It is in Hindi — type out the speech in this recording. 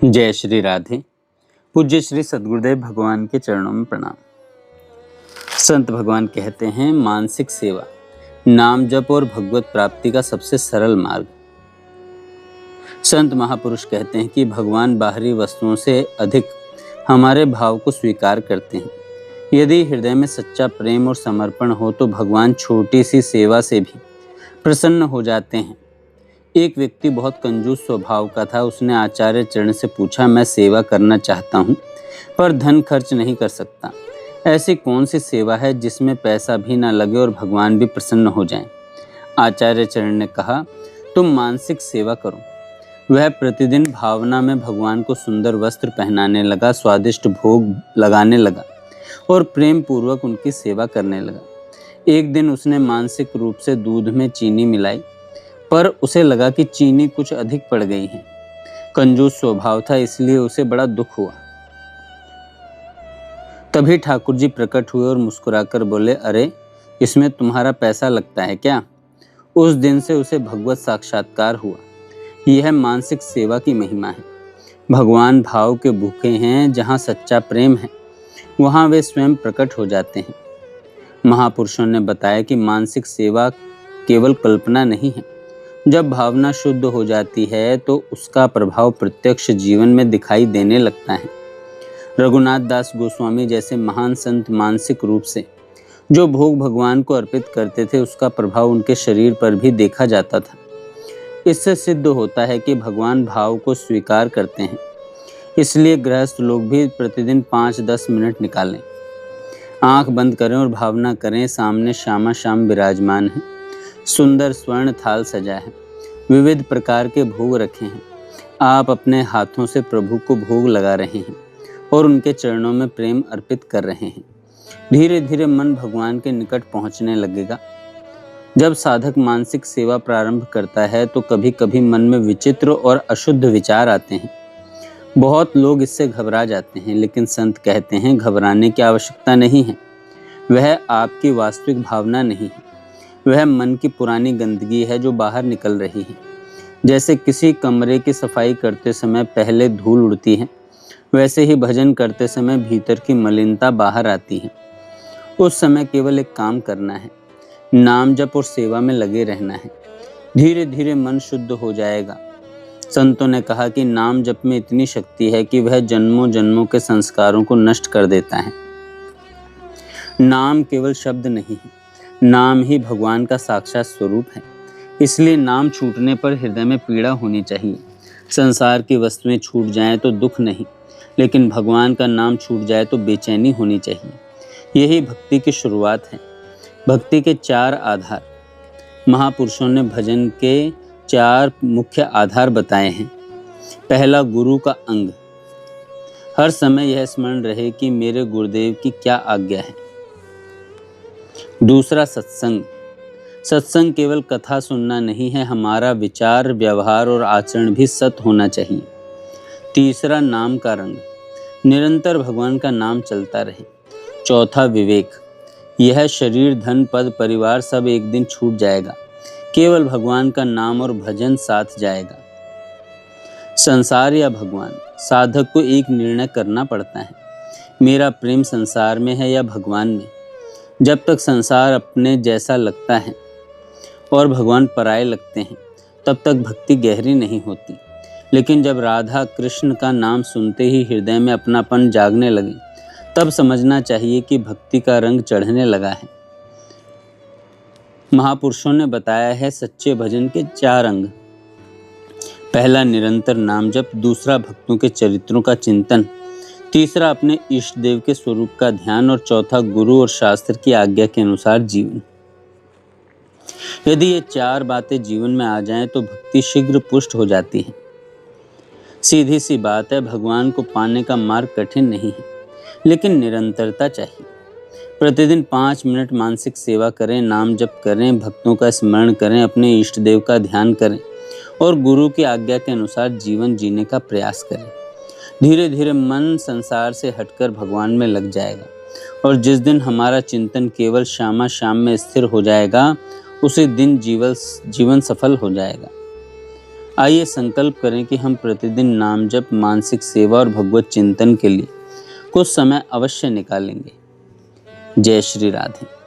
जय श्री राधे। पूज्य श्री सद्गुरुदेव भगवान के चरणों में प्रणाम। संत भगवान कहते हैं, मानसिक सेवा नाम जप और भगवत प्राप्ति का सबसे सरल मार्ग। संत महापुरुष कहते हैं कि भगवान बाहरी वस्तुओं से अधिक हमारे भाव को स्वीकार करते हैं। यदि हृदय में सच्चा प्रेम और समर्पण हो तो भगवान छोटी सी सेवा से भी प्रसन्न हो जाते हैं। एक व्यक्ति बहुत कंजूस स्वभाव का था। उसने आचार्य चरण से पूछा, मैं सेवा करना चाहता हूँ पर धन खर्च नहीं कर सकता। ऐसी कौन सी सेवा है जिसमें पैसा भी ना लगे और भगवान भी प्रसन्न हो जाएं? आचार्य चरण ने कहा, तुम मानसिक सेवा करो। वह प्रतिदिन भावना में भगवान को सुंदर वस्त्र पहनाने लगा, स्वादिष्ट भोग लगाने लगा और प्रेम पूर्वक उनकी सेवा करने लगा। एक दिन उसने मानसिक रूप से दूध में चीनी मिलाई, पर उसे लगा कि चीनी कुछ अधिक पड़ गई है। कंजूस स्वभाव था, इसलिए उसे बड़ा दुख हुआ। तभी ठाकुर जी प्रकट हुए और मुस्कुराकर बोले, अरे इसमें तुम्हारा पैसा लगता है क्या? उस दिन से उसे भगवत साक्षात्कार हुआ। यह मानसिक सेवा की महिमा है। भगवान भाव के भूखे हैं। जहाँ सच्चा प्रेम है वहाँ वे स्वयं प्रकट हो जाते हैं। महापुरुषों ने बताया कि मानसिक सेवा केवल कल्पना नहीं है। जब भावना शुद्ध हो जाती है तो उसका प्रभाव प्रत्यक्ष जीवन में दिखाई देने लगता है। रघुनाथ दास गोस्वामी जैसे महान संत मानसिक रूप से जो भोग भगवान को अर्पित करते थे, उसका प्रभाव उनके शरीर पर भी देखा जाता था। इससे सिद्ध होता है कि भगवान भाव को स्वीकार करते हैं। इसलिए गृहस्थ लोग भी प्रतिदिन 5-10 मिनट निकालें, आंख बंद करें और भावना करें, सामने श्यामा श्याम विराजमान है। सुंदर स्वर्ण थाल सजा है, विविध प्रकार के भोग रखे हैं। आप अपने हाथों से प्रभु को भोग लगा रहे हैं और उनके चरणों में प्रेम अर्पित कर रहे हैं। धीरे धीरे मन भगवान के निकट पहुंचने लगेगा। जब साधक मानसिक सेवा प्रारंभ करता है तो कभी कभी मन में विचित्र और अशुद्ध विचार आते हैं। बहुत लोग इससे घबरा जाते हैं, लेकिन संत कहते हैं, घबराने की आवश्यकता नहीं है। वह आपकी वास्तविक भावना नहीं है, वह मन की पुरानी गंदगी है जो बाहर निकल रही है। जैसे किसी कमरे की सफाई करते समय पहले धूल उड़ती है, वैसे ही भजन करते समय भीतर की मलिनता बाहर आती है। उस समय केवल एक काम करना है, नाम जप और सेवा में लगे रहना है। धीरे धीरे मन शुद्ध हो जाएगा। संतों ने कहा कि नाम जप में इतनी शक्ति है कि वह जन्मों जन्मों के संस्कारों को नष्ट कर देता है। नाम केवल शब्द नहीं है, नाम ही भगवान का साक्षात स्वरूप है। इसलिए नाम छूटने पर हृदय में पीड़ा होनी चाहिए। संसार की वस्तुएं छूट जाएं तो दुख नहीं, लेकिन भगवान का नाम छूट जाए तो बेचैनी होनी चाहिए। यही भक्ति की शुरुआत है। भक्ति के 4 आधार। महापुरुषों ने भजन के 4 मुख्य आधार बताए हैं। पहला, गुरु का अंग। हर समय यह स्मरण रहे कि मेरे गुरुदेव की क्या आज्ञा है। दूसरा, सत्संग। सत्संग केवल कथा सुनना नहीं है, हमारा विचार, व्यवहार और आचरण भी सत होना चाहिए। तीसरा, नाम का रंग। निरंतर भगवान का नाम चलता रहे। चौथा, विवेक। यह शरीर, धन, पद, परिवार सब एक दिन छूट जाएगा। केवल भगवान का नाम और भजन साथ जाएगा। संसार या भगवान, साधक को एक निर्णय करना पड़ता है। मेरा प्रेम संसार में है या भगवान में? जब तक संसार अपने जैसा लगता है और भगवान पराये लगते हैं, तब तक भक्ति गहरी नहीं होती। लेकिन जब राधा कृष्ण का नाम सुनते ही हृदय में अपनापन जागने लगे, तब समझना चाहिए कि भक्ति का रंग चढ़ने लगा है। महापुरुषों ने बताया है सच्चे भजन के 4 अंग। पहला, निरंतर नाम जप। दूसरा, भक्तों के चरित्रों का चिंतन। तीसरा, अपने इष्ट देव के स्वरूप का ध्यान। और चौथा, गुरु और शास्त्र की आज्ञा के अनुसार जीवन। यदि ये 4 बातें जीवन में आ जाएं तो भक्ति शीघ्र पुष्ट हो जाती है। सीधी सी बात है, भगवान को पाने का मार्ग कठिन नहीं है, लेकिन निरंतरता चाहिए। प्रतिदिन 5 मिनट मानसिक सेवा करें, नाम जप करें, भक्तों का स्मरण करें, अपने इष्ट देव का ध्यान करें और गुरु की आज्ञा के अनुसार जीवन जीने का प्रयास करें। धीरे धीरे मन संसार से हटकर भगवान में लग जाएगा और जिस दिन हमारा चिंतन केवल श्यामा श्याम में स्थिर हो जाएगा, उसी दिन जीवन सफल हो जाएगा। आइए संकल्प करें कि हम प्रतिदिन नाम जप, मानसिक सेवा और भगवत चिंतन के लिए कुछ समय अवश्य निकालेंगे। जय श्री राधे।